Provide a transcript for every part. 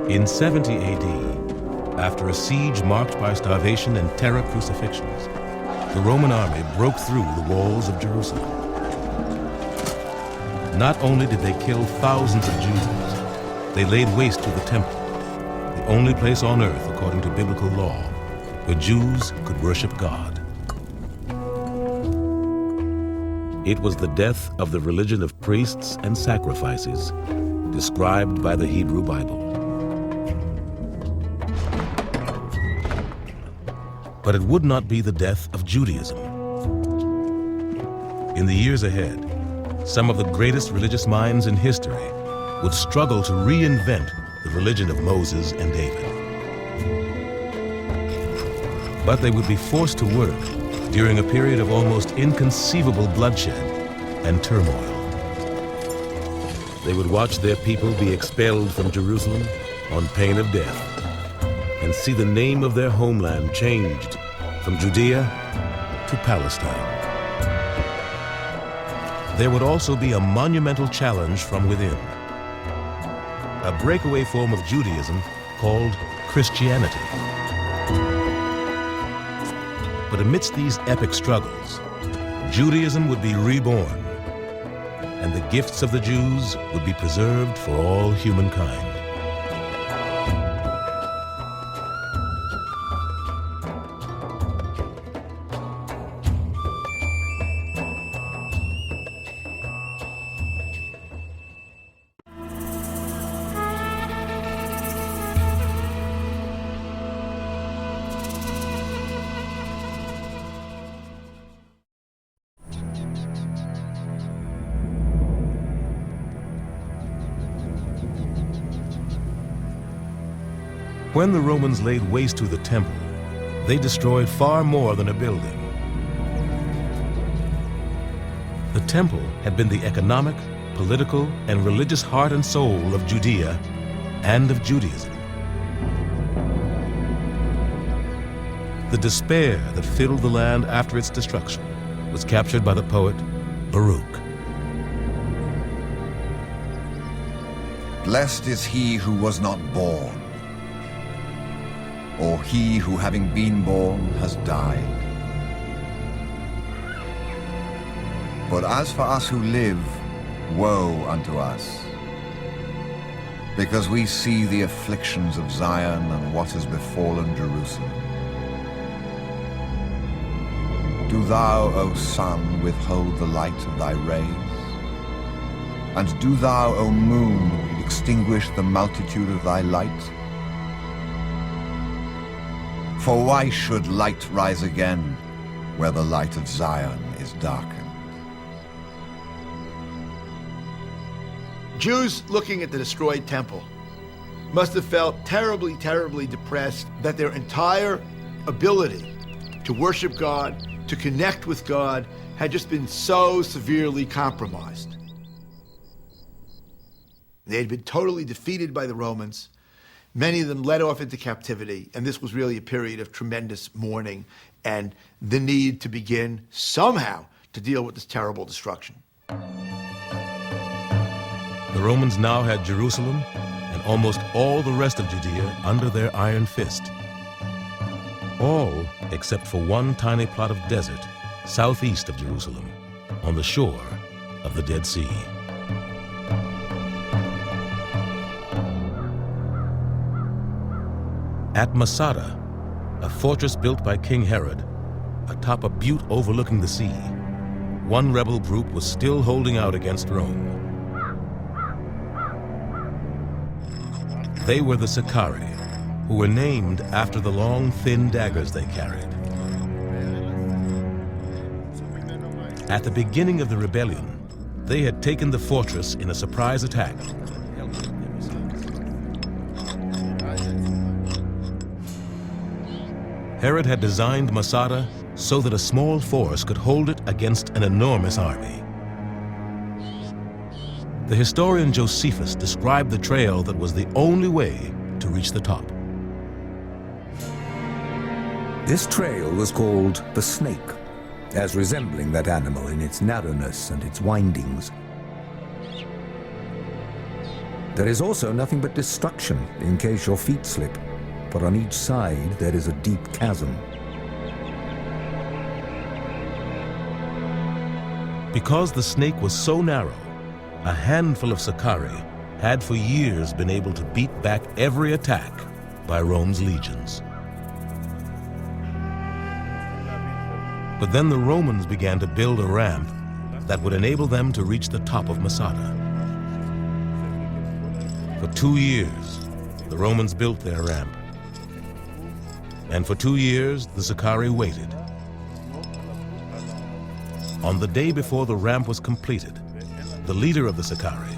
In 70 AD, after a siege marked by starvation and terror crucifixions, the Roman army broke through the walls of Jerusalem. Not only did they kill thousands of Jews, they laid waste to the temple, the only place on earth, according to biblical law, where Jews could worship God. It was the death of the religion of priests and sacrifices, described by the Hebrew Bible. But it would not be the death of Judaism. In the years ahead, some of the greatest religious minds in history would struggle to reinvent the religion of Moses and David. But they would be forced to work during a period of almost inconceivable bloodshed and turmoil. They would watch their people be expelled from Jerusalem on pain of death, and see the name of their homeland changed from Judea to Palestine. There would also be a monumental challenge from within, a breakaway form of Judaism called Christianity. But amidst these epic struggles, Judaism would be reborn, and the gifts of the Jews would be preserved for all humankind. When the Romans laid waste to the temple, they destroyed far more than a building. The temple had been the economic, political, and religious heart and soul of Judea and of Judaism. The despair that filled the land after its destruction was captured by the poet Baruch. Blessed is he who was not born, or he who, having been born, has died. But as for us who live, woe unto us, because we see the afflictions of Zion and what has befallen Jerusalem. Do thou, O sun, withhold the light of thy rays? And do thou, O moon, extinguish the multitude of thy light? For why should light rise again where the light of Zion is darkened? Jews looking at the destroyed temple must have felt terribly, terribly depressed that their entire ability to worship God, to connect with God, had just been so severely compromised. They had been totally defeated by the Romans. Many of them led off into captivity, and this was really a period of tremendous mourning and the need to begin somehow to deal with this terrible destruction. The Romans now had Jerusalem and almost all the rest of Judea under their iron fist. All except for one tiny plot of desert southeast of Jerusalem, on the shore of the Dead Sea. At Masada, a fortress built by King Herod, atop a butte overlooking the sea, one rebel group was still holding out against Rome. They were the Sicarii, who were named after the long, thin daggers they carried. At the beginning of the rebellion, they had taken the fortress in a surprise attack. Herod had designed Masada so that a small force could hold it against an enormous army. The historian Josephus described the trail that was the only way to reach the top. This trail was called the Snake, as resembling that animal in its narrowness and its windings. There is also nothing but destruction in case your feet slip, for on each side there is a deep chasm. Because the snake was so narrow, a handful of Sicarii had for years been able to beat back every attack by Rome's legions. But then the Romans began to build a ramp that would enable them to reach the top of Masada. For 2 years, the Romans built their ramp. And for 2 years, the Sicarii waited. On the day before the ramp was completed, the leader of the Sicarii,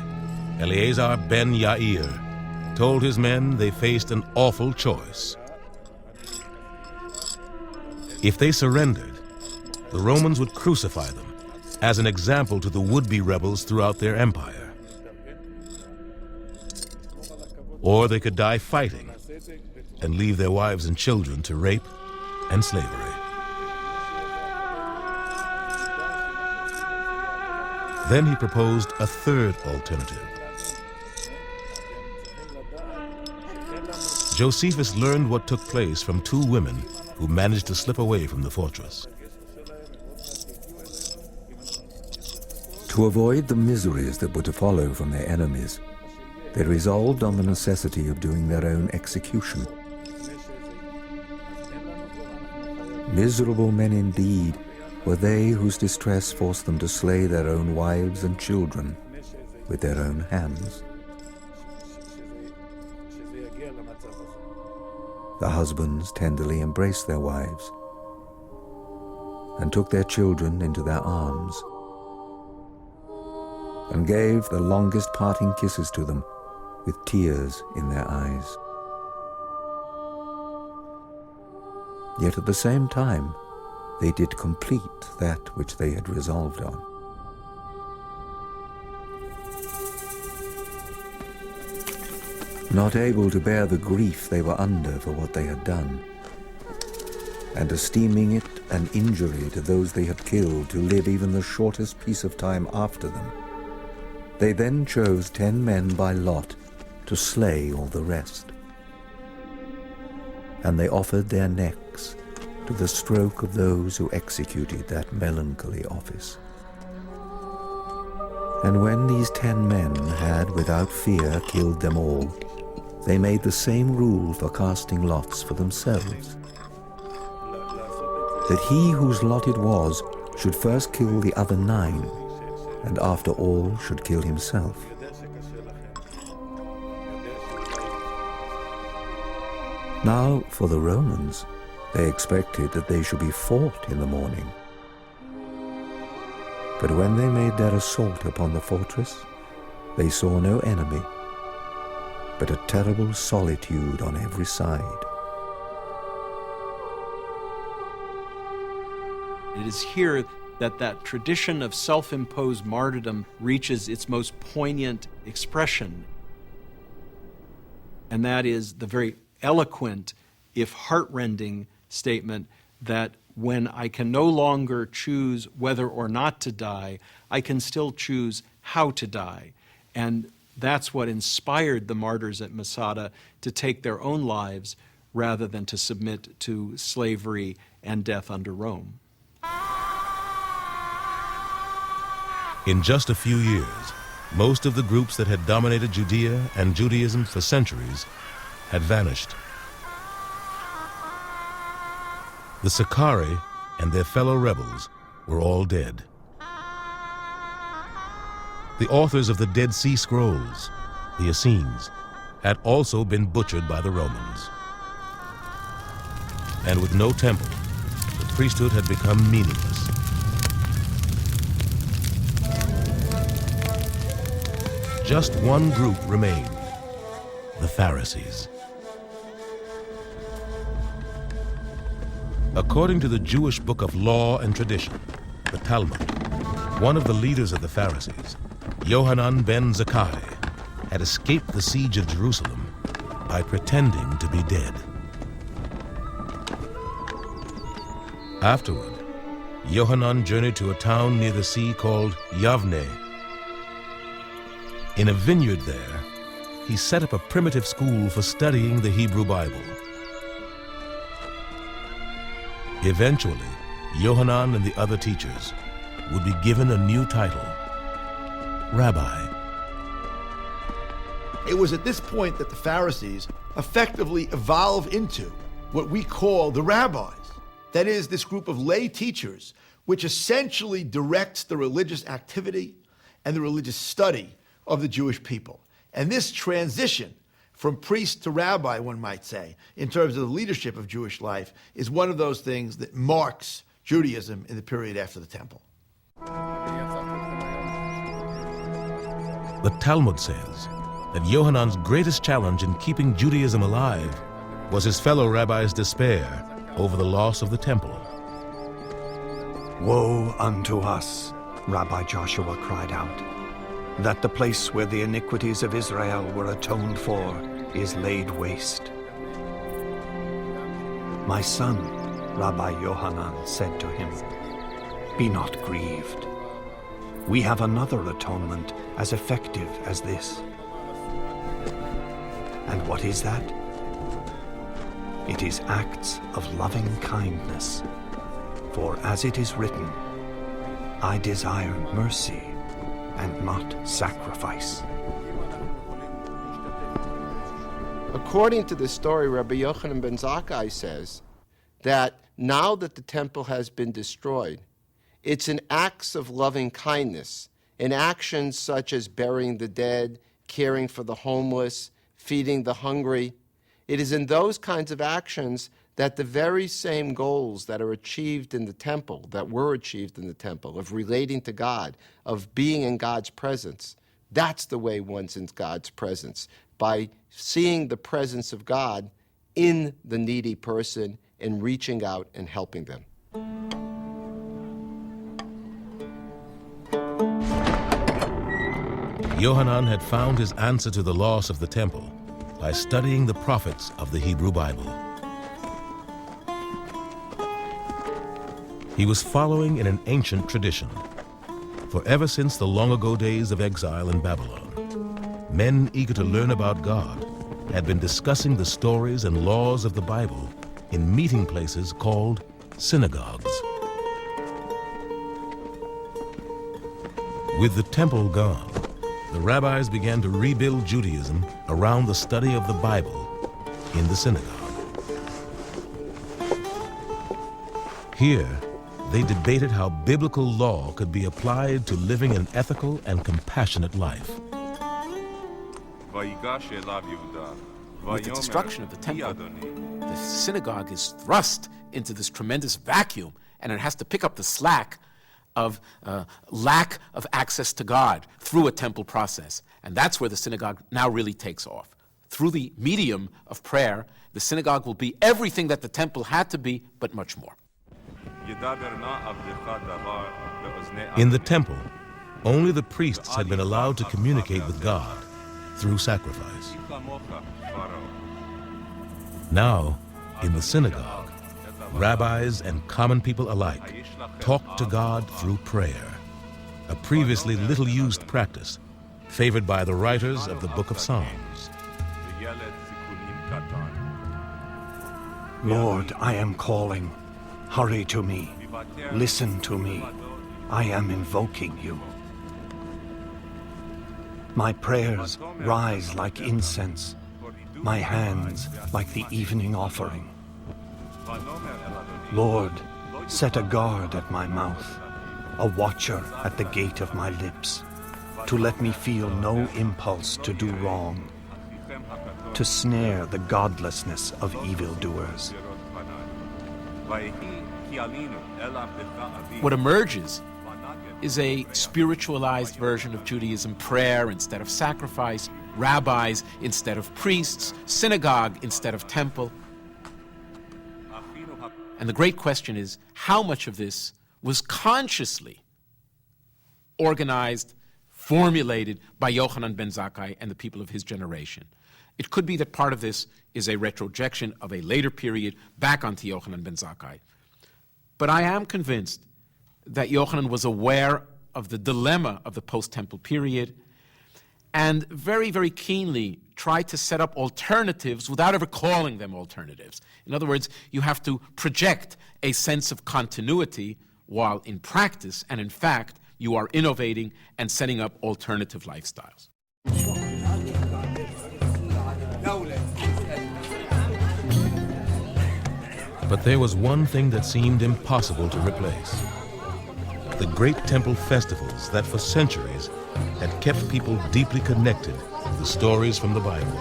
Eleazar ben Yair, told his men they faced an awful choice. If they surrendered, the Romans would crucify them as an example to the would-be rebels throughout their empire. Or they could die fighting and leave their wives and children to rape and slavery. Then he proposed a third alternative. Josephus learned what took place from 2 women who managed to slip away from the fortress. To avoid the miseries that were to follow from their enemies, they resolved on the necessity of doing their own execution. Miserable men indeed were they whose distress forced them to slay their own wives and children with their own hands. The husbands tenderly embraced their wives and took their children into their arms and gave the longest parting kisses to them with tears in their eyes. Yet at the same time, they did complete that which they had resolved on. Not able to bear the grief they were under for what they had done, and esteeming it an injury to those they had killed to live even the shortest piece of time after them, they then chose 10 men by lot to slay all the rest. And they offered their necks to the stroke of those who executed that melancholy office. And when these 10 men had without fear killed them all, they made the same rule for casting lots for themselves, that he whose lot it was should first kill the other 9, and after all should kill himself. Now, for the Romans, they expected that they should be fought in the morning. But when they made their assault upon the fortress, they saw no enemy, but a terrible solitude on every side. It is here that tradition of self-imposed martyrdom reaches its most poignant expression. And that is the very eloquent, if heart-rending, statement that when I can no longer choose whether or not to die, I can still choose how to die. And that's what inspired the martyrs at Masada to take their own lives rather than to submit to slavery and death under Rome. In just a few years, most of the groups that had dominated Judea and Judaism for centuries had vanished. The Sicarii and their fellow rebels were all dead. The authors of the Dead Sea Scrolls, the Essenes, had also been butchered by the Romans. And with no temple, the priesthood had become meaningless. Just one group remained, the Pharisees. According to the Jewish book of law and tradition, the Talmud, one of the leaders of the Pharisees, Yohanan ben Zakkai, had escaped the siege of Jerusalem by pretending to be dead. Afterward, Yohanan journeyed to a town near the sea called Yavne. In a vineyard there, he set up a primitive school for studying the Hebrew Bible. Eventually, Yohanan and the other teachers would be given a new title, Rabbi. It was at this point that the Pharisees effectively evolve into what we call the rabbis. That is, this group of lay teachers, which essentially directs the religious activity and the religious study of the Jewish people. And this transition from priest to rabbi, one might say, in terms of the leadership of Jewish life, is one of those things that marks Judaism in the period after the temple. The Talmud says that Yohanan's greatest challenge in keeping Judaism alive was his fellow rabbis' despair over the loss of the temple. Woe unto us, Rabbi Joshua cried out, that the place where the iniquities of Israel were atoned for is laid waste. My son, Rabbi Yohanan said to him, be not grieved. We have another atonement as effective as this. And what is that? It is acts of loving kindness. For as it is written, I desire mercy and not sacrifice. According to this story, Rabbi Yochanan ben Zakkai says that now that the temple has been destroyed, it's in acts of loving kindness, in actions such as burying the dead, caring for the homeless, feeding the hungry. It is in those kinds of actions that the very same goals that are achieved in the temple, that were achieved in the temple, of relating to God, of being in God's presence, that's the way one's in God's presence, by seeing the presence of God in the needy person and reaching out and helping them. Yohanan had found his answer to the loss of the temple by studying the prophets of the Hebrew Bible. He was following in an ancient tradition. For ever since the long-ago days of exile in Babylon, men eager to learn about God had been discussing the stories and laws of the Bible in meeting places called synagogues. With the temple gone, the rabbis began to rebuild Judaism around the study of the Bible in the synagogue. Here, they debated how biblical law could be applied to living an ethical and compassionate life. With the destruction of the temple, the synagogue is thrust into this tremendous vacuum, and it has to pick up the slack of lack of access to God through a temple process. And that's where the synagogue now really takes off. Through the medium of prayer, the synagogue will be everything that the temple had to be, but much more. In the temple, only the priests had been allowed to communicate with God through sacrifice. Now, in the synagogue, rabbis and common people alike talked to God through prayer, a previously little-used practice favored by the writers of the Book of Psalms. Lord, I am calling. Hurry to me. Listen to me. I am invoking you. My prayers rise like incense, my hands like the evening offering. Lord, set a guard at my mouth, a watcher at the gate of my lips, to let me feel no impulse to do wrong, to snare the godlessness of evildoers. What emerges is a spiritualized version of Judaism, prayer instead of sacrifice, rabbis instead of priests, synagogue instead of temple. And the great question is, how much of this was consciously organized, formulated by Yochanan ben Zakkai and the people of his generation? It could be that part of this is a retrojection of a later period back onto Yochanan ben Zakkai. But I am convinced that Yochanan was aware of the dilemma of the post-temple period, and very, very keenly try to set up alternatives without ever calling them alternatives. In other words, you have to project a sense of continuity while in practice and in fact you are innovating and setting up alternative lifestyles. But there was one thing that seemed impossible to replace. The great temple festivals that for centuries had kept people deeply connected to the stories from the Bible.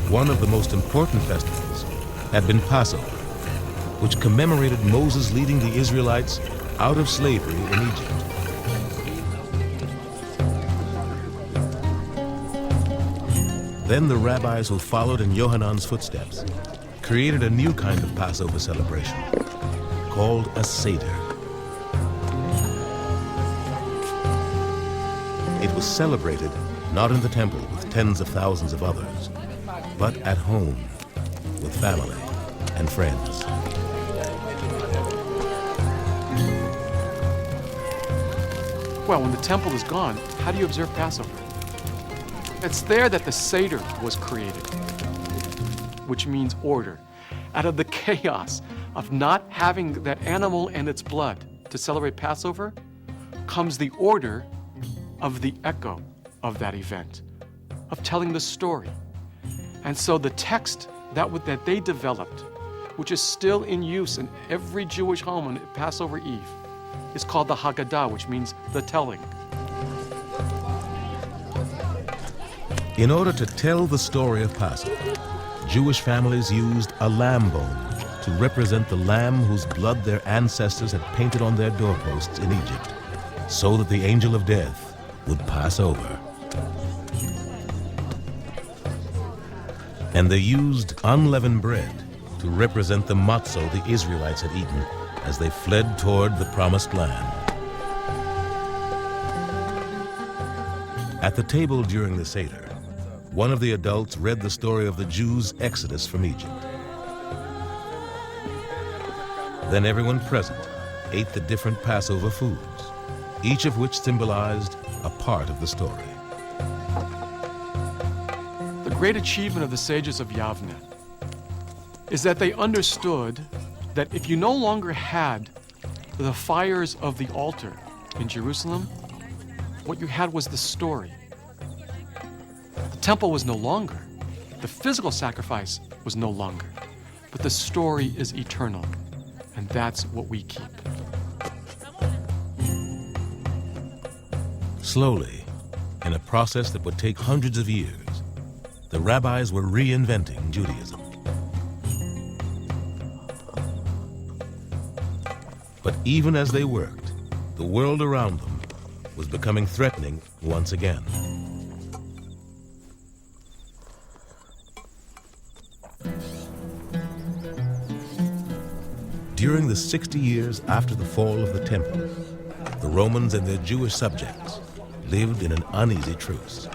One of the most important festivals had been Passover, which commemorated Moses leading the Israelites out of slavery in Egypt. Then the rabbis who followed in Yohanan's footsteps created a new kind of Passover celebration called a Seder. It was celebrated not in the temple with tens of thousands of others, but at home with family and friends. Well, when the temple is gone, how do you observe Passover? It's there that the Seder was created, which means order. Out of the chaos of not having that animal and its blood to celebrate Passover comes the order of the echo of that event, of telling the story. And so the text that they developed, which is still in use in every Jewish home on Passover Eve, is called the Haggadah, which means the telling. In order to tell the story of Passover, Jewish families used a lamb bone to represent the lamb whose blood their ancestors had painted on their doorposts in Egypt, so that the angel of death would pass over. And they used unleavened bread to represent the matzo the Israelites had eaten as they fled toward the promised land. At the table during the Seder, one of the adults read the story of the Jews' exodus from Egypt. Then everyone present ate the different Passover foods, each of which symbolized a part of the story. The great achievement of the sages of Yavne is that they understood that if you no longer had the fires of the altar in Jerusalem, what you had was the story. The temple was no longer. The physical sacrifice was no longer. But the story is eternal, and that's what we keep. Slowly, in a process that would take hundreds of years, the rabbis were reinventing Judaism. But even as they worked, the world around them was becoming threatening once again. During the 60 years after the fall of the temple, the Romans and their Jewish subjects lived in an uneasy truce.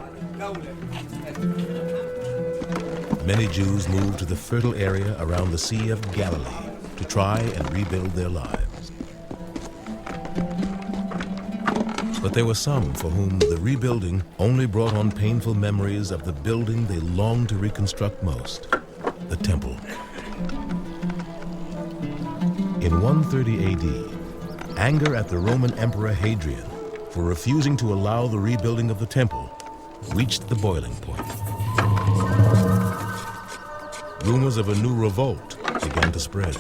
Many Jews moved to the fertile area around the Sea of Galilee to try and rebuild their lives. But there were some for whom the rebuilding only brought on painful memories of the building they longed to reconstruct most, the temple. In 130 AD, anger at the Roman Emperor Hadrian for refusing to allow the rebuilding of the temple reached the boiling point. Rumors of a new revolt began to spread.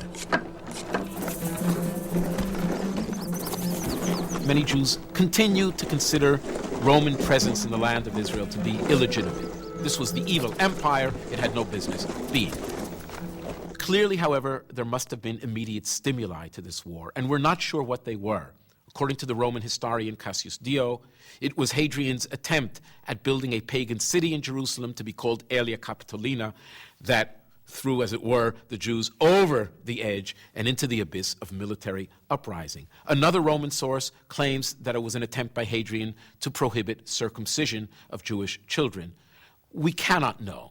Many Jews continued to consider Roman presence in the land of Israel to be illegitimate. This was the evil empire it had no business being. Clearly, however, there must have been immediate stimuli to this war, and we're not sure what they were. According to the Roman historian Cassius Dio, it was Hadrian's attempt at building a pagan city in Jerusalem to be called Aelia Capitolina that threw, as it were, the Jews over the edge and into the abyss of military uprising. Another Roman source claims that it was an attempt by Hadrian to prohibit circumcision of Jewish children. We cannot know,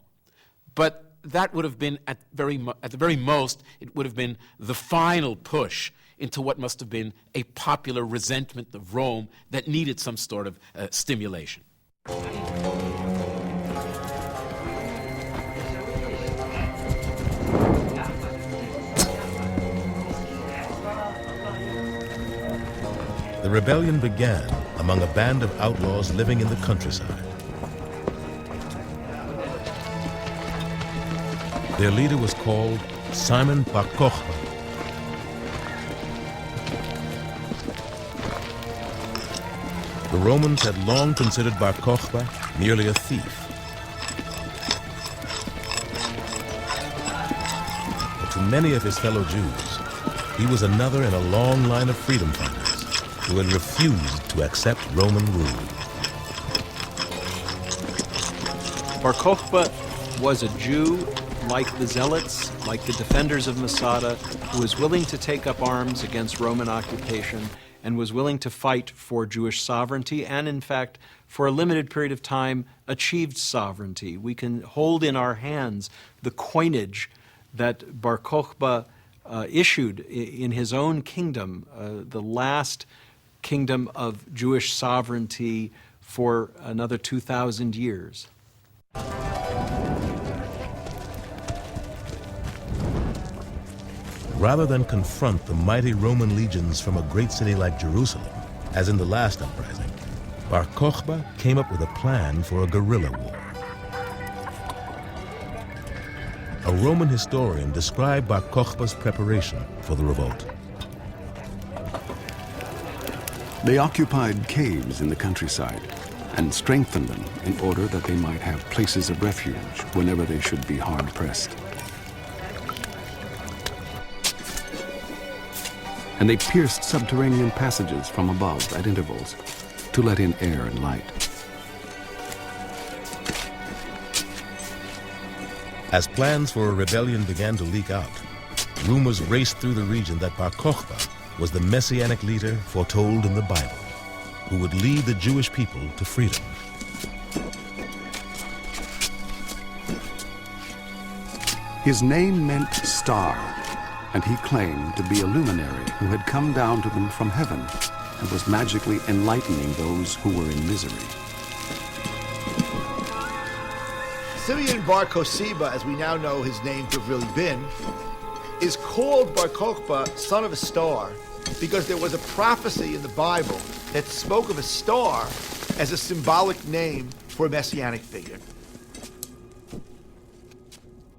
but that would have been, at the very most, it would have been the final push into what must have been a popular resentment of Rome that needed some sort of stimulation. The rebellion began among a band of outlaws living in the countryside. Their leader was called Simon Bar Kokhba. The Romans had long considered Bar Kokhba merely a thief. But to many of his fellow Jews, he was another in a long line of freedom fighters who had refused to accept Roman rule. Bar Kokhba was a Jew like the Zealots, like the defenders of Masada, who was willing to take up arms against Roman occupation and was willing to fight for Jewish sovereignty and, in fact, for a limited period of time, achieved sovereignty. We can hold in our hands the coinage that Bar Kokhba issued in his own kingdom, the last kingdom of Jewish sovereignty for another 2,000 years. Rather than confront the mighty Roman legions from a great city like Jerusalem, as in the last uprising, Bar Kokhba came up with a plan for a guerrilla war. A Roman historian described Bar Kokhba's preparation for the revolt. They occupied caves in the countryside and strengthened them in order that they might have places of refuge whenever they should be hard-pressed. And they pierced subterranean passages from above at intervals to let in air and light. As plans for a rebellion began to leak out, rumors raced through the region that Bar Kokhba was the messianic leader foretold in the Bible, who would lead the Jewish people to freedom. His name meant star, and he claimed to be a luminary who had come down to them from heaven and was magically enlightening those who were in misery. Simeon Bar Kokhba, as we now know his name to have really been, is called Bar Kokhba, son of a star, because there was a prophecy in the Bible that spoke of a star as a symbolic name for a messianic figure.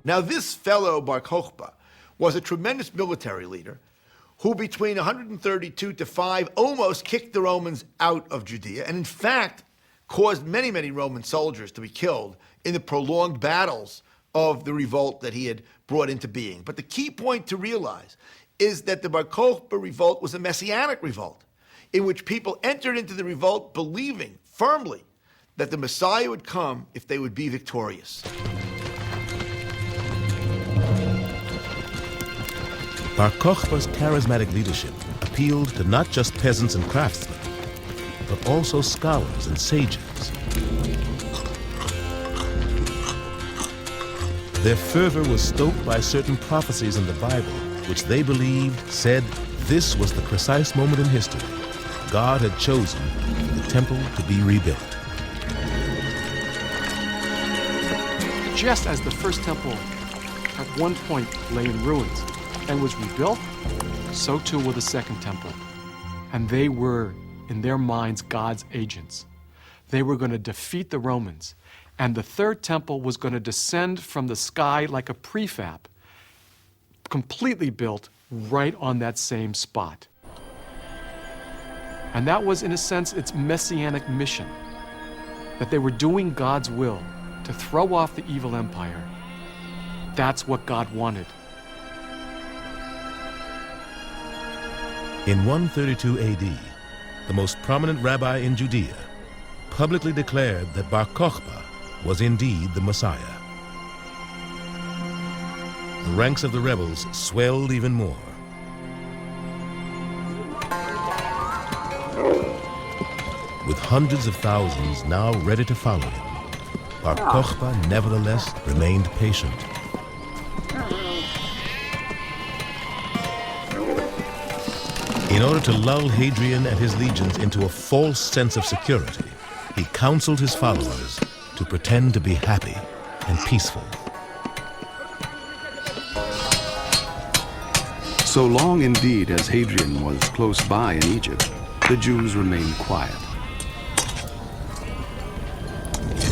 Now this fellow Bar Kokhba was a tremendous military leader who between 132 to 5 almost kicked the Romans out of Judea, and in fact caused many, many Roman soldiers to be killed in the prolonged battles of the revolt that he had brought into being. But the key point to realize is that the Bar Kokhba revolt was a messianic revolt in which people entered into the revolt believing firmly that the Messiah would come if they would be victorious. Bar Kokhba's charismatic leadership appealed to not just peasants and craftsmen, but also scholars and sages. Their fervor was stoked by certain prophecies in the Bible, which they believed said this was the precise moment in history God had chosen for the temple to be rebuilt. Just as the first temple at one point lay in ruins and was rebuilt, so too will the second temple. And they were, in their minds, God's agents. They were going to defeat the Romans. And the third temple was going to descend from the sky like a prefab, completely built right on that same spot. And that was, in a sense, its messianic mission, that they were doing God's will to throw off the evil empire. That's what God wanted. In 132 AD, the most prominent rabbi in Judea publicly declared that Bar Kokhba was indeed the Messiah. The ranks of the rebels swelled even more. With hundreds of thousands now ready to follow him, Bar Kokhba nevertheless remained patient. order to lull Hadrian and his legions into a false sense of security, he counseled his followers to pretend to be happy and peaceful. So long indeed as Hadrian was close by in Egypt, the Jews remained quiet.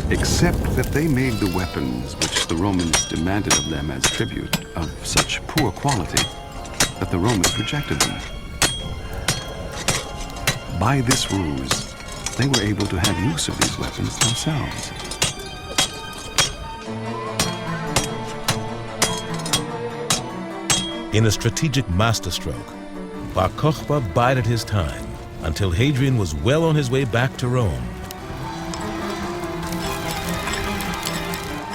Except that they made the weapons which the Romans demanded of them as tribute of such poor quality that the Romans rejected them. By this ruse, they were able to have use of these weapons themselves. In a strategic masterstroke, Bar Kokhba bided his time until Hadrian was well on his way back to Rome.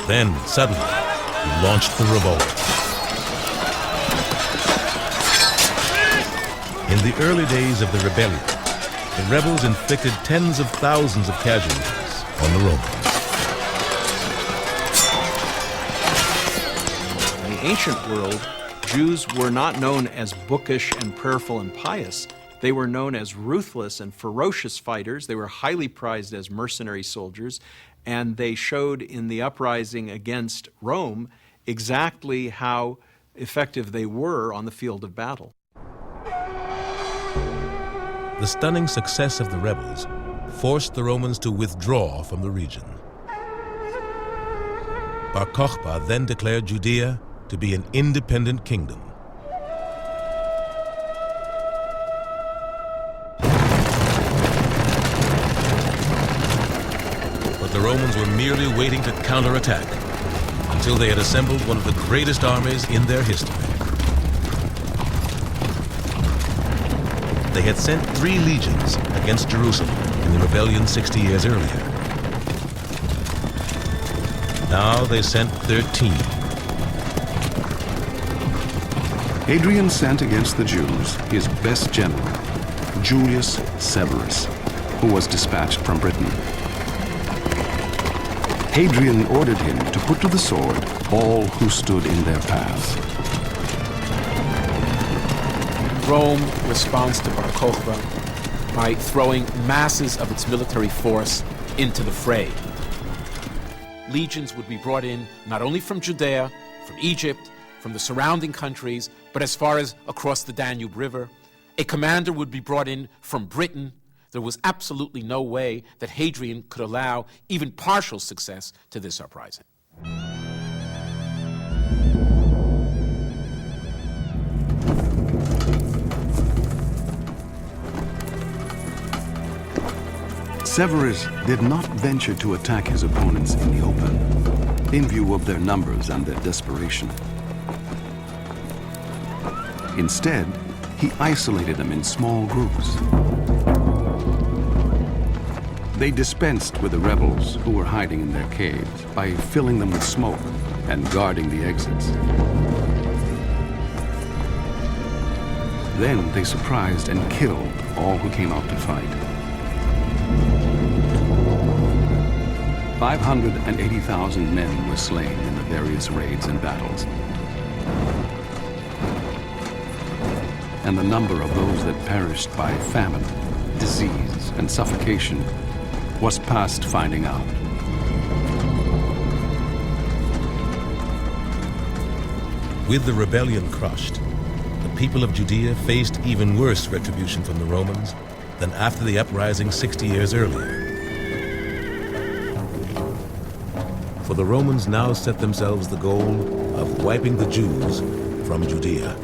Then, suddenly, he launched the revolt. In the early days of the rebellion, the rebels inflicted tens of thousands of casualties on the Romans. In the ancient world, Jews were not known as bookish and prayerful and pious. They were known as ruthless and ferocious fighters. They were highly prized as mercenary soldiers, and they showed in the uprising against Rome exactly how effective they were on the field of battle. The stunning success of the rebels forced the Romans to withdraw from the region. Bar Kokhba then declared Judea to be an independent kingdom. But the Romans were merely waiting to counterattack until they had assembled one of the greatest armies in their history. They had sent 3 legions against Jerusalem in the rebellion 60 years earlier. Now they sent 13. Hadrian sent against the Jews his best general, Julius Severus, who was dispatched from Britain. Hadrian ordered him to put to the sword all who stood in their path. Rome responds to Bar Kokhba by throwing masses of its military force into the fray. Legions would be brought in not only from Judea, from Egypt, from the surrounding countries, but as far as across the Danube River. A commander would be brought in from Britain. There was absolutely no way that Hadrian could allow even partial success to this uprising. Severus did not venture to attack his opponents in the open, in view of their numbers and their desperation. Instead, he isolated them in small groups. They dispensed with the rebels who were hiding in their caves by filling them with smoke and guarding the exits. Then they surprised and killed all who came out to fight. 580,000 men were slain in the various raids and battles. And the number of those that perished by famine, disease, and suffocation was past finding out. With the rebellion crushed, the people of Judea faced even worse retribution from the Romans than after the uprising 60 years earlier. For the Romans now set themselves the goal of wiping the Jews from Judea.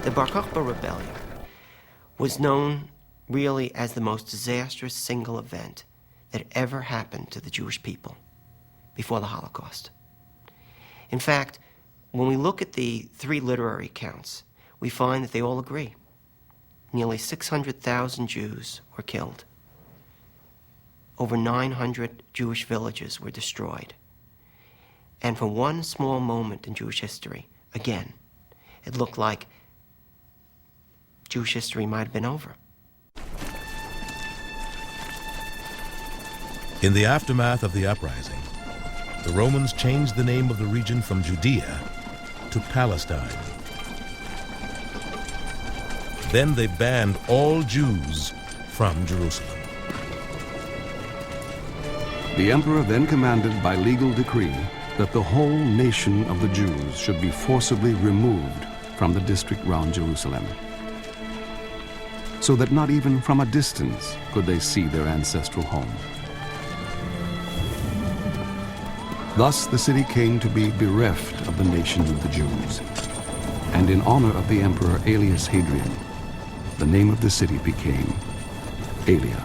The Bar Kokhba rebellion was known really as the most disastrous single event that ever happened to the Jewish people before the Holocaust. In fact, when we look at the 3 literary accounts, we find that they all agree. Nearly 600,000 Jews were killed. Over 900 Jewish villages were destroyed. And for one small moment in Jewish history, again, it looked like Jewish history might have been over. In the aftermath of the uprising, the Romans changed the name of the region from Judea to Palestine, Then they banned all Jews from Jerusalem. The emperor then commanded by legal decree that the whole nation of the Jews should be forcibly removed from the district round Jerusalem, so that not even from a distance could they see their ancestral home. Thus the city came to be bereft of the nation of the Jews, and in honor of the emperor Aelius Hadrian, the name of the city became Aelia.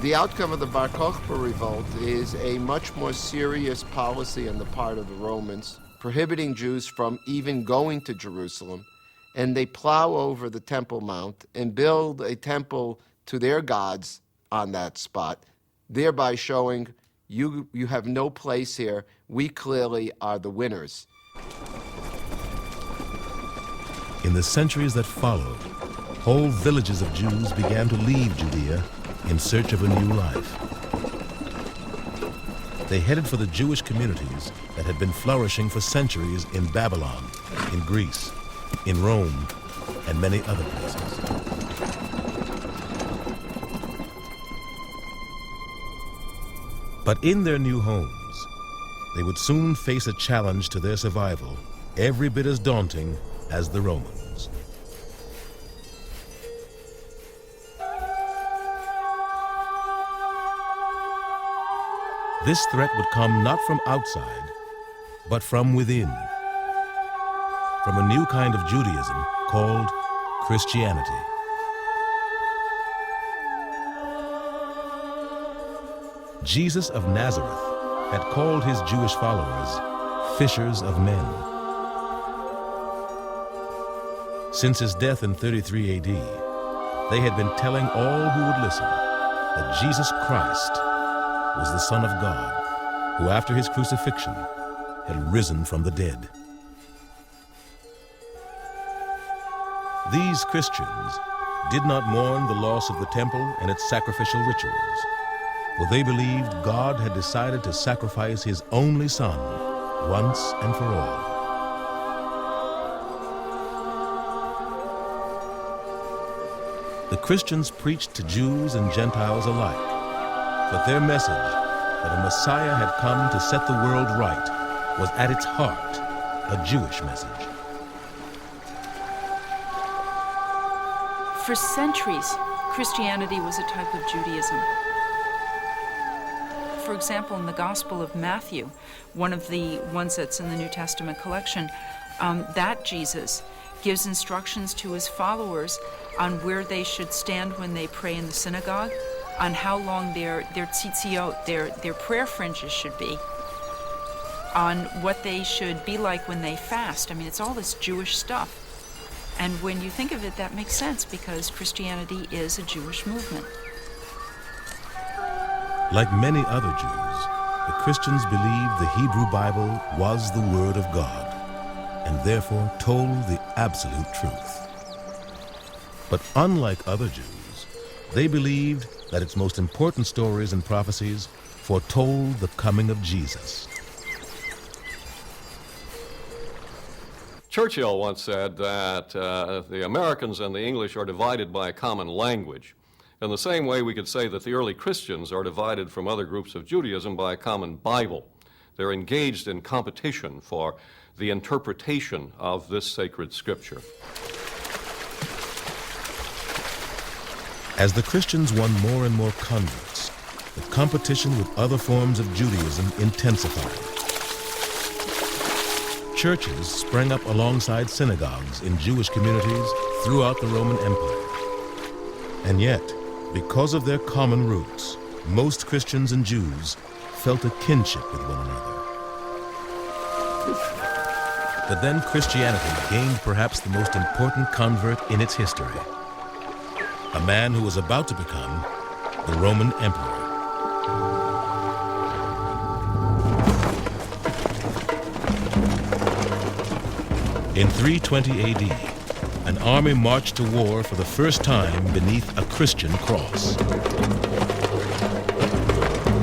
The outcome of the Bar Kokhba revolt is a much more serious policy on the part of the Romans, prohibiting Jews from even going to Jerusalem, and they plow over the Temple Mount and build a temple to their gods on that spot, thereby showing you have no place here. We clearly are the winners. In the centuries that followed, whole villages of Jews began to leave Judea in search of a new life. They headed for the Jewish communities that had been flourishing for centuries in Babylon, in Greece, in Rome, and many other places. But in their new homes, they would soon face a challenge to their survival, every bit as daunting as the Romans. This threat would come not from outside, but from within, from a new kind of Judaism called Christianity. Jesus of Nazareth had called his Jewish followers fishers of men. Since his death in 33 AD, they had been telling all who would listen that Jesus Christ was the Son of God, who after his crucifixion had risen from the dead. These Christians did not mourn the loss of the temple and its sacrificial rituals, for they believed God had decided to sacrifice his only Son once and for all. The Christians preached to Jews and Gentiles alike, but their message that a Messiah had come to set the world right was at its heart a Jewish message. For centuries, Christianity was a type of Judaism. For example, in the Gospel of Matthew, one of the ones that's in the New Testament collection, that Jesus gives instructions to his followers on where they should stand when they pray in the synagogue, on how long their tzitziot, their prayer fringes should be, on what they should be like when they fast. I mean, it's all this Jewish stuff. And when you think of it, that makes sense, because Christianity is a Jewish movement. Like many other Jews, the Christians believed the Hebrew Bible was the Word of God, and therefore told the absolute truth. But unlike other Jews, they believed that its most important stories and prophecies foretold the coming of Jesus. Churchill once said that the Americans and the English are divided by a common language. In the same way, we could say that the early Christians are divided from other groups of Judaism by a common Bible. They're engaged in competition for the interpretation of this sacred scripture. As the Christians won more and more converts, the competition with other forms of Judaism intensified. Churches sprang up alongside synagogues in Jewish communities throughout the Roman Empire. And yet, because of their common roots, most Christians and Jews felt a kinship with one another. But then Christianity gained perhaps the most important convert in its history, a man who was about to become the Roman Emperor. In 320 AD, an army marched to war for the first time beneath a Christian cross.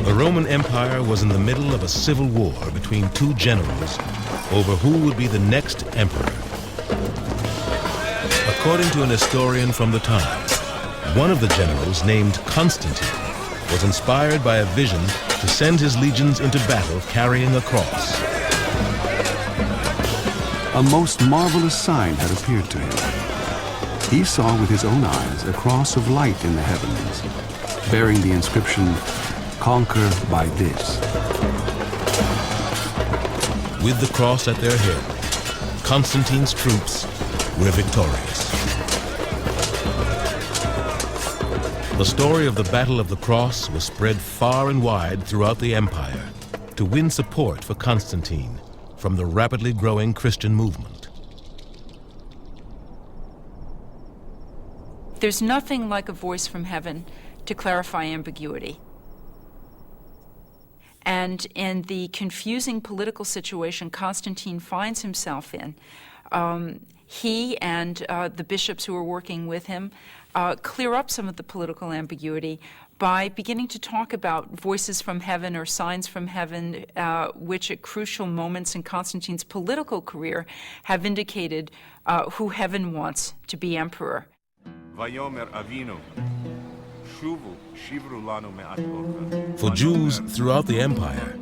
The Roman Empire was in the middle of a civil war between two generals over who would be the next emperor. According to an historian from the time, one of the generals, named Constantine, was inspired by a vision to send his legions into battle carrying a cross. A most marvelous sign had appeared to him. He saw with his own eyes a cross of light in the heavens, bearing the inscription, "Conquer by this." With the cross at their head, Constantine's troops were victorious. The story of the Battle of the Cross was spread far and wide throughout the empire to win support for Constantine from the rapidly growing Christian movement. There's nothing like a voice from heaven to clarify ambiguity. And in the confusing political situation Constantine finds himself in, he and the bishops who are working with him clear up some of the political ambiguity by beginning to talk about voices from heaven or signs from heaven, which at crucial moments in Constantine's political career have indicated who heaven wants to be emperor. For Jews throughout the empire,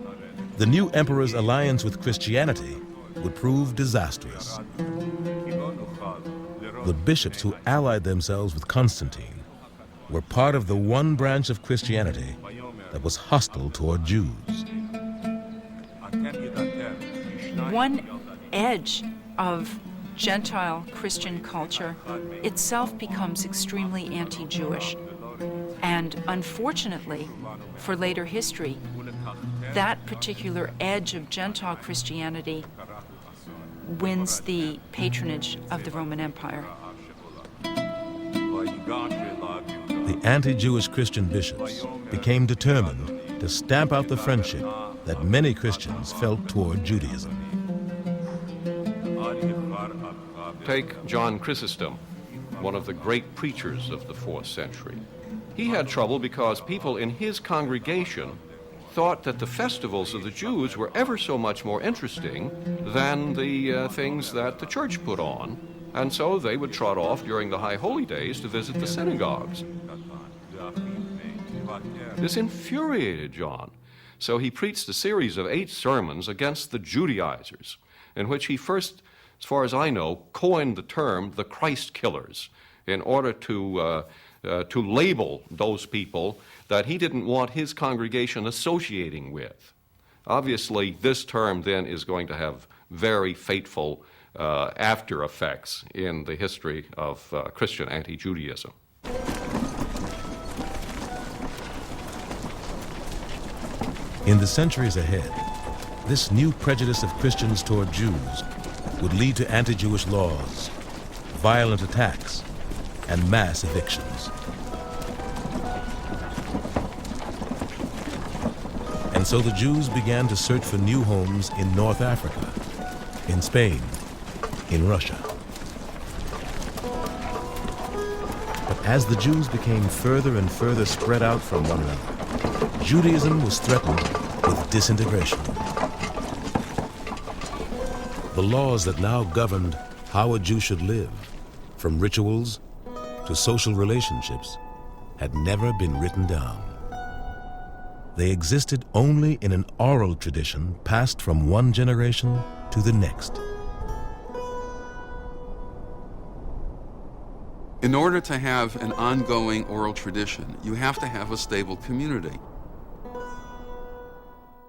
the new emperor's alliance with Christianity would prove disastrous. The bishops who allied themselves with Constantine were part of the one branch of Christianity that was hostile toward Jews. One edge of Gentile Christian culture itself becomes extremely anti-Jewish. And unfortunately, for later history, that particular edge of Gentile Christianity wins the patronage of the Roman Empire. The anti-Jewish Christian bishops became determined to stamp out the friendship that many Christians felt toward Judaism. Take John Chrysostom, one of the great preachers of the 4th century. He had trouble because people in his congregation thought that the festivals of the Jews were ever so much more interesting than the things that the church put on, and so they would trot off during the high holy days to visit the synagogues. This infuriated John, so he preached a series of 8 sermons against the Judaizers, in which he first, as far as I know, coined the term the Christ killers in order to label those people that he didn't want his congregation associating with. Obviously, this term then is going to have very fateful after effects in the history of Christian anti-Judaism. In the centuries ahead, this new prejudice of Christians toward Jews would lead to anti-Jewish laws, violent attacks, and mass evictions. And so the Jews began to search for new homes in North Africa, in Spain, in Russia. But as the Jews became further and further spread out from one another, Judaism was threatened with disintegration. The laws that now governed how a Jew should live, from rituals to social relationships, had never been written down. They existed only in an oral tradition passed from one generation to the next. In order to have an ongoing oral tradition, you have to have a stable community.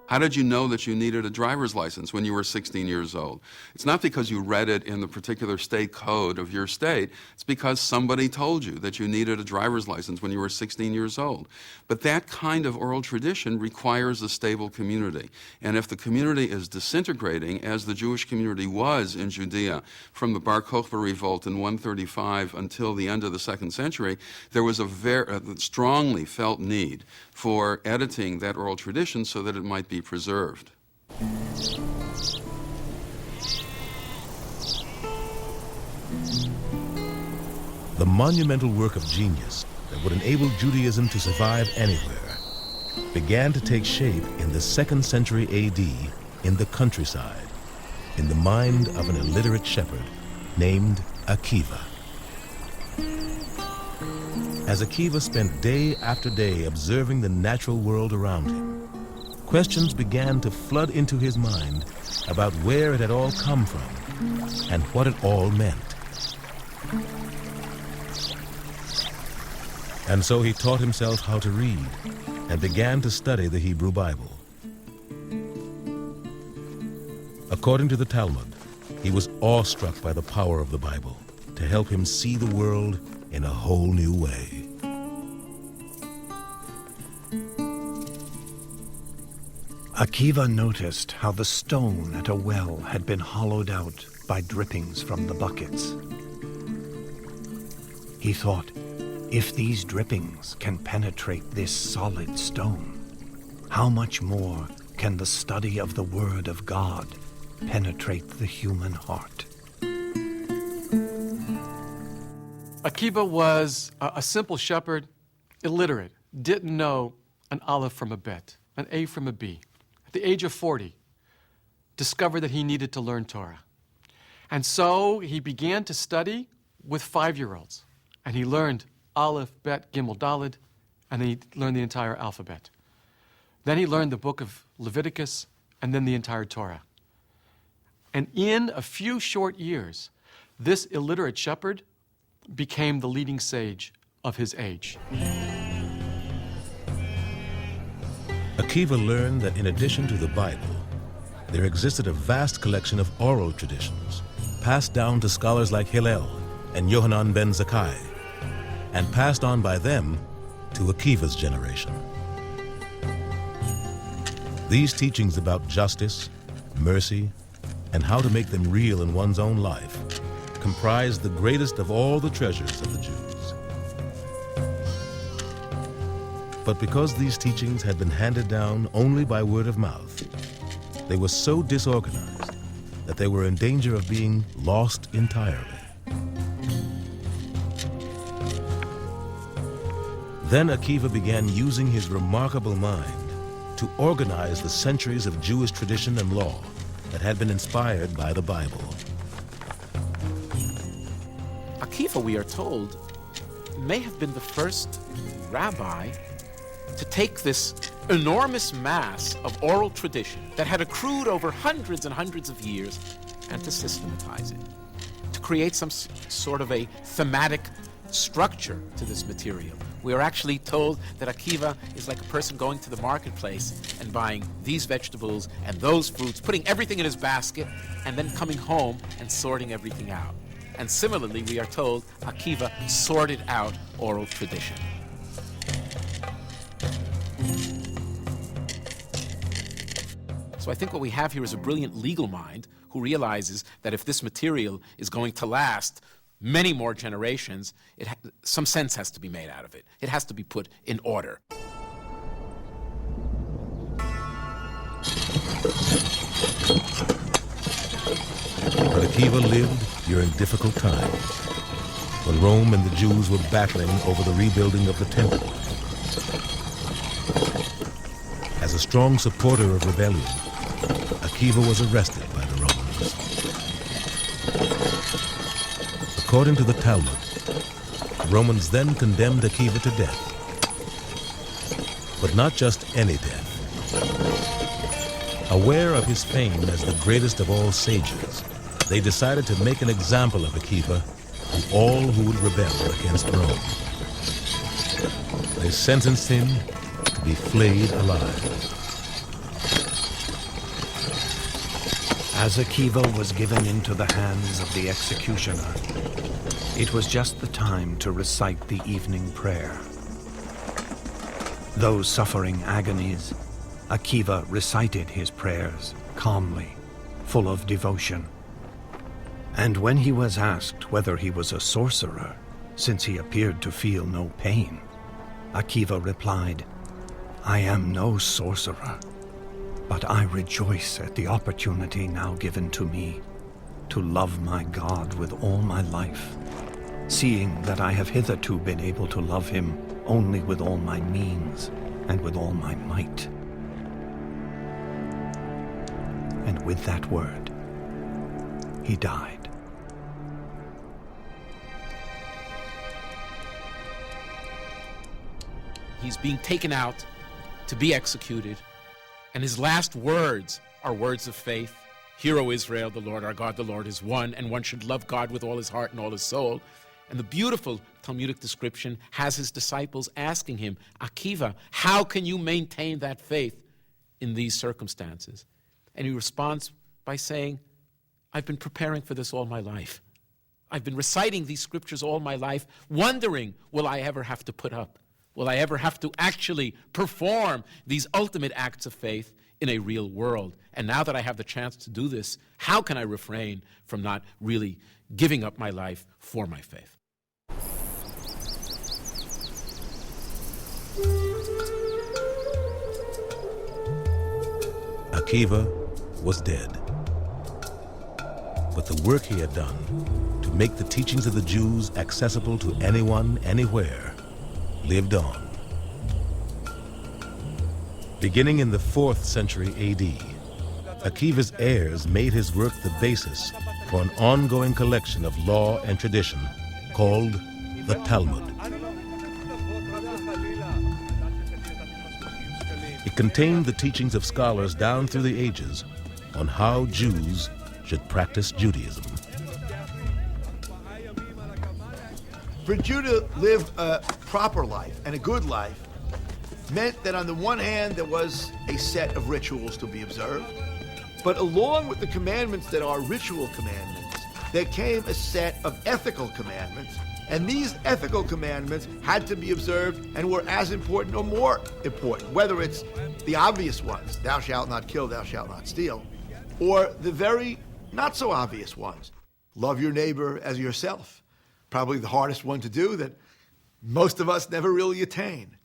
How did you know that you needed a driver's license when you were 16 years old? It's not because you read it in the particular state code of your state. It's because somebody told you that you needed a driver's license when you were 16 years old. But that kind of oral tradition requires a stable community. And if the community is disintegrating, as the Jewish community was in Judea from the Bar Kokhba revolt in 135 until the end of the 2nd century, there was a very strongly felt need for editing that oral tradition so that it might be preserved. The monumental work of genius that would enable Judaism to survive anywhere began to take shape in the 2nd century AD in the countryside, in the mind of an illiterate shepherd named Akiva. As Akiva spent day after day observing the natural world around him, questions began to flood into his mind about where it had all come from and what it all meant. And so he taught himself how to read and began to study the Hebrew Bible. According to the Talmud, he was awestruck by the power of the Bible to help him see the world in a whole new way. Akiva noticed how the stone at a well had been hollowed out by drippings from the buckets. He thought, if these drippings can penetrate this solid stone, how much more can the study of the Word of God penetrate the human heart? Akiva was a simple shepherd, illiterate, didn't know an aleph from a bet, an A from a B. At the age of 40, discovered that he needed to learn Torah. And so he began to study with 5-year-olds. And he learned Aleph, Bet, Gimel, Daled, and then he learned the entire alphabet. Then he learned the book of Leviticus, and then the entire Torah. And in a few short years, this illiterate shepherd became the leading sage of his age. Akiva learned that in addition to the Bible, there existed a vast collection of oral traditions passed down to scholars like Hillel and Yohanan ben Zakkai, and passed on by them to Akiva's generation. These teachings about justice, mercy, and how to make them real in one's own life comprised the greatest of all the treasures of the Jews. But because these teachings had been handed down only by word of mouth, they were so disorganized that they were in danger of being lost entirely. Then Akiva began using his remarkable mind to organize the centuries of Jewish tradition and law that had been inspired by the Bible. Akiva, we are told, may have been the first rabbi to take this enormous mass of oral tradition that had accrued over hundreds and hundreds of years and to systematize it, to create some sort of a thematic structure to this material. We are actually told that Akiva is like a person going to the marketplace and buying these vegetables and those fruits, putting everything in his basket, and then coming home and sorting everything out. And similarly, we are told Akiva sorted out oral tradition. So I think what we have here is a brilliant legal mind who realizes that if this material is going to last many more generations, some sense has to be made out of it. It has to be put in order. But Akiva lived during difficult times, when Rome and the Jews were battling over the rebuilding of the temple. As a strong supporter of rebellion, Akiva was arrested by the Romans. According to the Talmud, the Romans then condemned Akiva to death. But not just any death. Aware of his fame as the greatest of all sages, they decided to make an example of Akiva to all who would rebel against Rome. They sentenced him to be flayed alive. As Akiva was given into the hands of the executioner, it was just the time to recite the evening prayer. Though suffering agonies, Akiva recited his prayers calmly, full of devotion. And when he was asked whether he was a sorcerer, since he appeared to feel no pain, Akiva replied, "I am no sorcerer, but I rejoice at the opportunity now given to me to love my God with all my life, seeing that I have hitherto been able to love him only with all my means and with all my might." And with that word, he died. He's being taken out to be executed, and his last words are words of faith. Hear, O Israel, the Lord our God, the Lord is one, and one should love God with all his heart and all his soul. And the beautiful Talmudic description has his disciples asking him, Akiva, how can you maintain that faith in these circumstances? And he responds by saying, I've been preparing for this all my life. I've been reciting these scriptures all my life, wondering, will I ever have to put up? Will I ever have to actually perform these ultimate acts of faith in a real world? And now that I have the chance to do this, how can I refrain from not really giving up my life for my faith? Akiva was dead. But the work he had done to make the teachings of the Jews accessible to anyone, anywhere, lived on. Beginning in the 4th century AD, Akiva's heirs made his work the basis for an ongoing collection of law and tradition called the Talmud. It contained the teachings of scholars down through the ages on how Jews should practice Judaism. For a Jew to live a proper life and a good life meant that on the one hand there was a set of rituals to be observed, but along with the commandments that are ritual commandments, there came a set of ethical commandments, and these ethical commandments had to be observed and were as important or more important, whether it's the obvious ones, thou shalt not kill, thou shalt not steal, or the very not so obvious ones, love your neighbor as yourself. Probably the hardest one to do that most of us never really attain.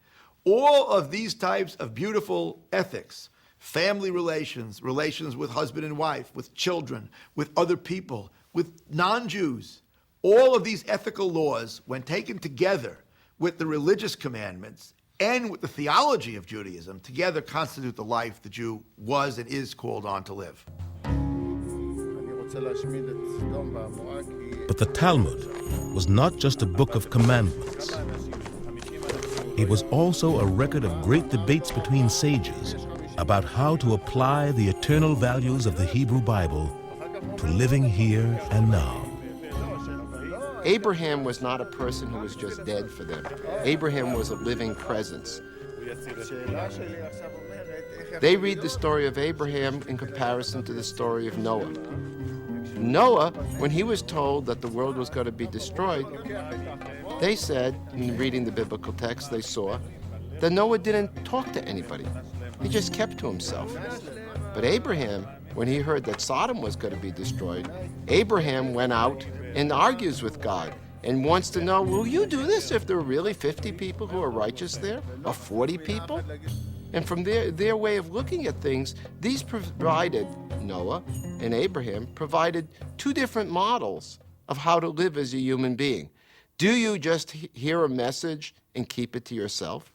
All of these types of beautiful ethics, family relations, relations with husband and wife, with children, with other people, with non-Jews, all of these ethical laws, when taken together with the religious commandments and with the theology of Judaism, together constitute the life the Jew was and is called on to live. But the Talmud was not just a book of commandments. It was also a record of great debates between sages about how to apply the eternal values of the Hebrew Bible to living here and now. Abraham was not a person who was just dead for them. Abraham was a living presence. They read the story of Abraham in comparison to the story of Noah. Noah, when he was told that the world was going to be destroyed, they said, in reading the biblical text, they saw that Noah didn't talk to anybody. He just kept to himself. But Abraham, when he heard that Sodom was going to be destroyed, Abraham went out and argues with God and wants to know, will you do this if there are really 50 people who are righteous there, or 40 people? And from their way of looking at things, these provided, Noah and Abraham, provided two different models of how to live as a human being. Do you just hear a message and keep it to yourself?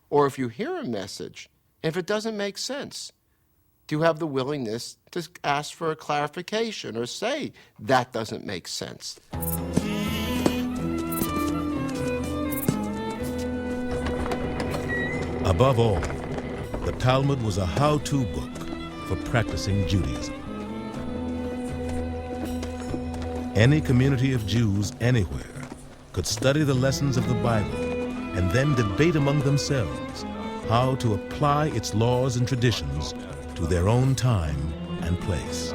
Or if you hear a message, and if it doesn't make sense, do you have the willingness to ask for a clarification or say, that doesn't make sense? Above all, the Talmud was a how-to book for practicing Judaism. Any community of Jews anywhere could study the lessons of the Bible and then debate among themselves how to apply its laws and traditions to their own time and place.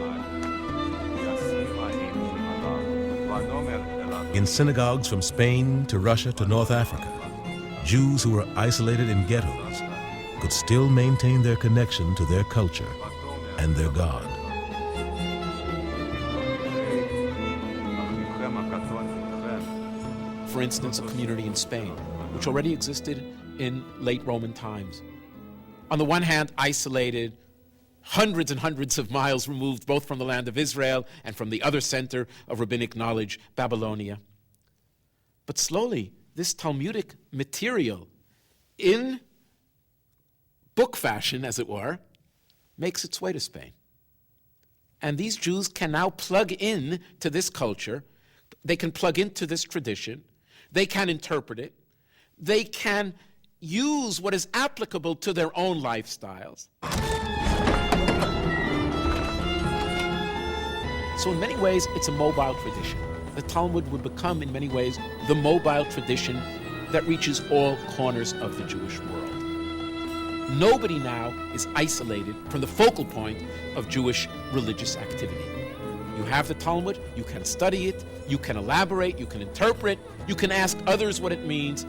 In synagogues from Spain to Russia to North Africa, Jews who were isolated in ghettos could still maintain their connection to their culture and their God. For instance, a community in Spain, which already existed in late Roman times. On the one hand, isolated, hundreds and hundreds of miles removed both from the land of Israel and from the other center of rabbinic knowledge, Babylonia. But slowly, this Talmudic material, in book fashion, as it were, makes its way to Spain. And these Jews can now plug in to this culture. They can plug into this tradition. They can interpret it. They can use what is applicable to their own lifestyles. So in many ways, it's a mobile tradition. The Talmud would become, in many ways, the mobile tradition that reaches all corners of the Jewish world. Nobody now is isolated from the focal point of Jewish religious activity. You have the Talmud, you can study it, you can elaborate, you can interpret, you can ask others what it means.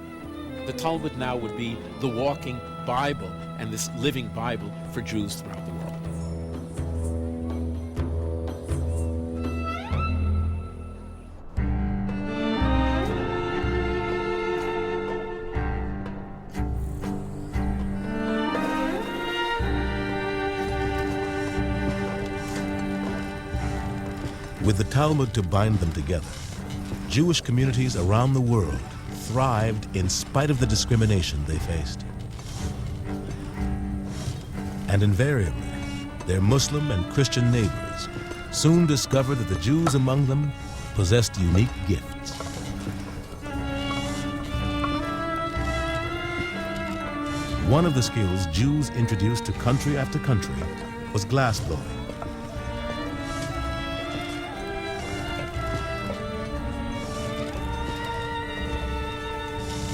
The Talmud now would be the walking Bible and this living Bible for Jews throughout the world. With the Talmud to bind them together, Jewish communities around the world thrived in spite of the discrimination they faced. And invariably, their Muslim and Christian neighbors soon discovered that the Jews among them possessed unique gifts. One of the skills Jews introduced to country after country was glassblowing.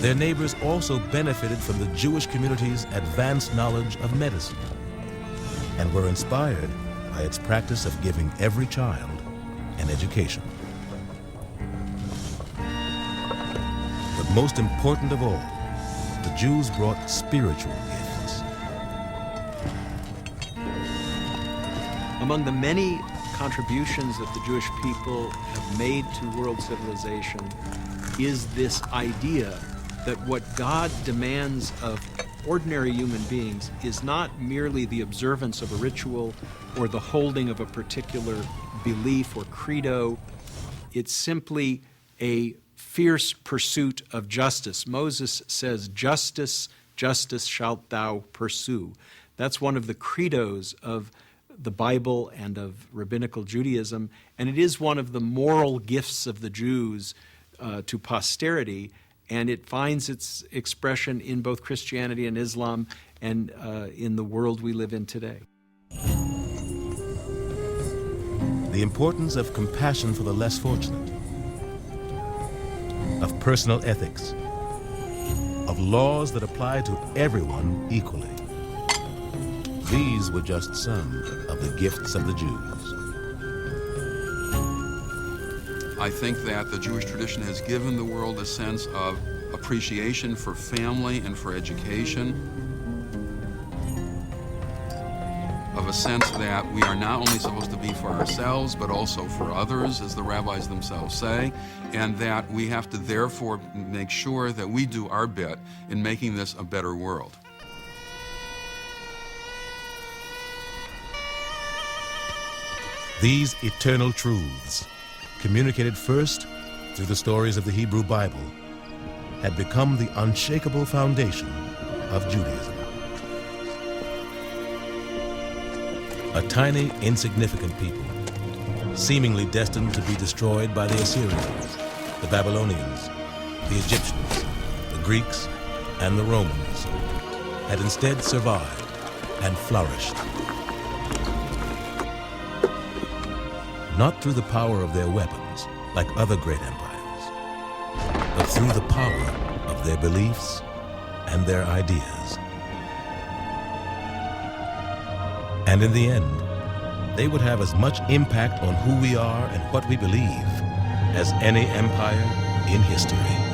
Their neighbors also benefited from the Jewish community's advanced knowledge of medicine and were inspired by its practice of giving every child an education. But most important of all, the Jews brought spiritual gifts. Among the many contributions that the Jewish people have made to world civilization is this idea that what God demands of ordinary human beings is not merely the observance of a ritual or the holding of a particular belief or credo. It's simply a fierce pursuit of justice. Moses says, "Justice, justice shalt thou pursue." That's one of the credos of the Bible and of rabbinical Judaism, and it is one of the moral gifts of the Jews to posterity. And it finds its expression in both Christianity and Islam and in the world we live in today. The importance of compassion for the less fortunate, of personal ethics, of laws that apply to everyone equally. These were just some of the gifts of the Jews. I think that the Jewish tradition has given the world a sense of appreciation for family and for education, of a sense that we are not only supposed to be for ourselves, but also for others, as the rabbis themselves say, and that we have to therefore make sure that we do our bit in making this a better world. These eternal truths, communicated first through the stories of the Hebrew Bible, had become the unshakable foundation of Judaism. A tiny, insignificant people, seemingly destined to be destroyed by the Assyrians, the Babylonians, the Egyptians, the Greeks, and the Romans, had instead survived and flourished. Not through the power of their weapons, like other great empires, but through the power of their beliefs and their ideas. And in the end, they would have as much impact on who we are and what we believe as any empire in history.